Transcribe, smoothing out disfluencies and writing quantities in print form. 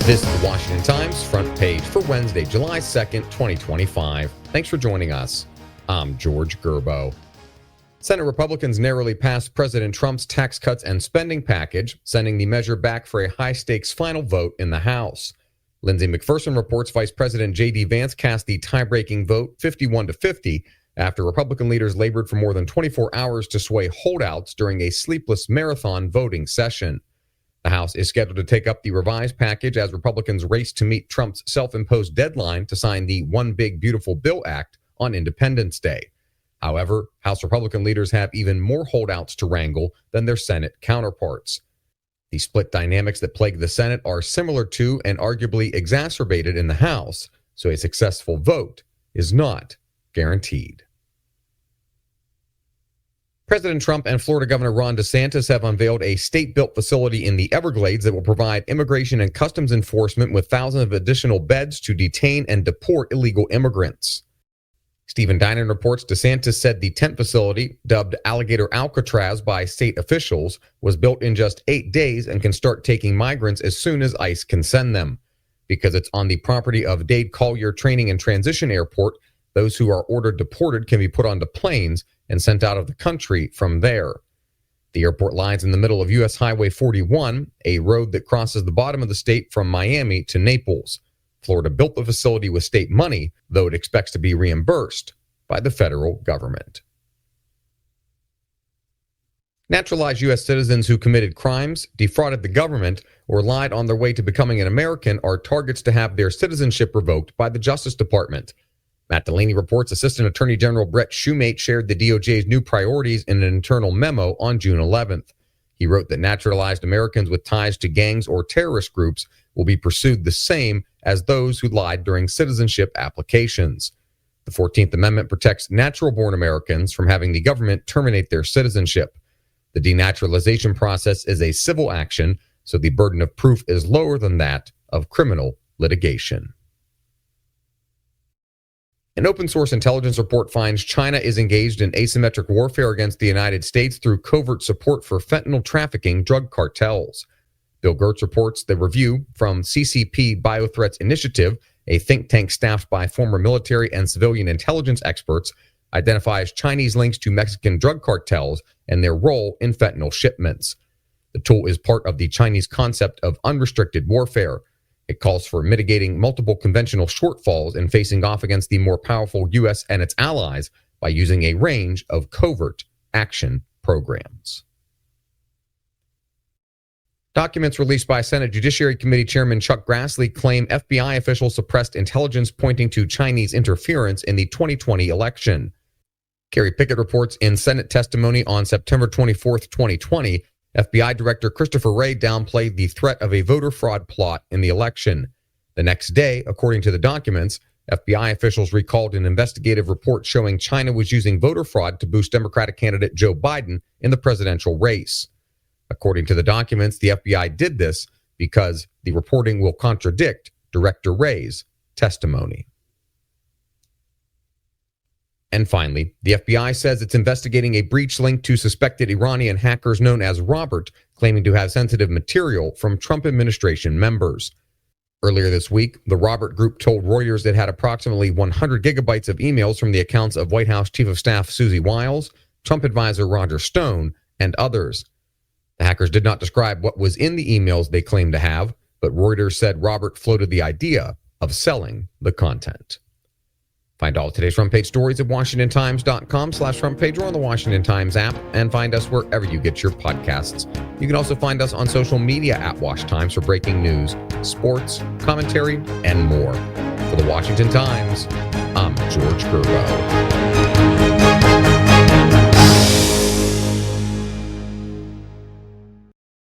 This is the Washington Times front page for Wednesday, July 2nd, 2025. Thanks for joining us. I'm George Gerbo. Senate Republicans narrowly passed President Trump's tax cuts and spending package, sending the measure back for a high-stakes final vote in the House. Lindsay McPherson reports Vice President J.D. Vance cast the tie-breaking vote 51-50 after Republican leaders labored for more than 24 hours to sway holdouts during a sleepless marathon voting session. The House is scheduled to take up the revised package as Republicans race to meet Trump's self-imposed deadline to sign the One Big Beautiful Bill Act on Independence Day. However, House Republican leaders have even more holdouts to wrangle than their Senate counterparts. The split dynamics that plague the Senate are similar to and arguably exacerbated in the House, so a successful vote is not guaranteed. President Trump and Florida Governor Ron DeSantis have unveiled a state-built facility in the Everglades that will provide immigration and customs enforcement with thousands of additional beds to detain and deport illegal immigrants. Stephen Dinan reports DeSantis said the tent facility, dubbed Alligator Alcatraz by state officials, was built in just 8 days and can start taking migrants as soon as ICE can send them. Because it's on the property of Dade Collier Training and Transition Airport, those who are ordered deported can be put onto planes and sent out of the country from there. The airport lies in the middle of U.S. Highway 41, a road that crosses the bottom of the state from Miami to Naples. Florida built the facility with state money, though it expects to be reimbursed by the federal government. Naturalized U.S. citizens who committed crimes, defrauded the government, or lied on their way to becoming an American are targets to have their citizenship revoked by the Justice Department. Matt Delaney reports Assistant Attorney General Brett Shumate shared the DOJ's new priorities in an internal memo on June 11th. He wrote that naturalized Americans with ties to gangs or terrorist groups will be pursued the same as those who lied during citizenship applications. The 14th Amendment protects natural-born Americans from having the government terminate their citizenship. The denaturalization process is a civil action, so the burden of proof is lower than that of criminal litigation. An open-source intelligence report finds China is engaged in asymmetric warfare against the United States through covert support for fentanyl trafficking drug cartels. Bill Gertz reports the review from CCP Biothreats Initiative, a think tank staffed by former military and civilian intelligence experts, identifies Chinese links to Mexican drug cartels and their role in fentanyl shipments. The tool is part of the Chinese concept of unrestricted warfare. It calls for mitigating multiple conventional shortfalls and facing off against the more powerful U.S. and its allies by using a range of covert action programs. Documents released by Senate Judiciary Committee Chairman Chuck Grassley claim FBI officials suppressed intelligence pointing to Chinese interference in the 2020 election. Kerry Pickett reports in Senate testimony on September 24, 2020, FBI Director Christopher Wray downplayed the threat of a voter fraud plot in the election. The next day, according to the documents, FBI officials recalled an investigative report showing China was using voter fraud to boost Democratic candidate Joe Biden in the presidential race. According to the documents, the FBI did this because the reporting will contradict Director Wray's testimony. And finally, the FBI says it's investigating a breach linked to suspected Iranian hackers known as Robert, claiming to have sensitive material from Trump administration members. Earlier this week, the Robert Group told Reuters it had approximately 100 gigabytes of emails from the accounts of White House Chief of Staff Susie Wiles, Trump advisor Roger Stone, and others. The hackers did not describe what was in the emails they claimed to have, but Reuters said Robert floated the idea of selling the content. Find all today's front page stories at WashingtonTimes.com/front page or on the Washington Times app, and find us wherever you get your podcasts. You can also find us on social media at Wash Times for breaking news, sports, commentary, and more. For the Washington Times, I'm George Gerbo.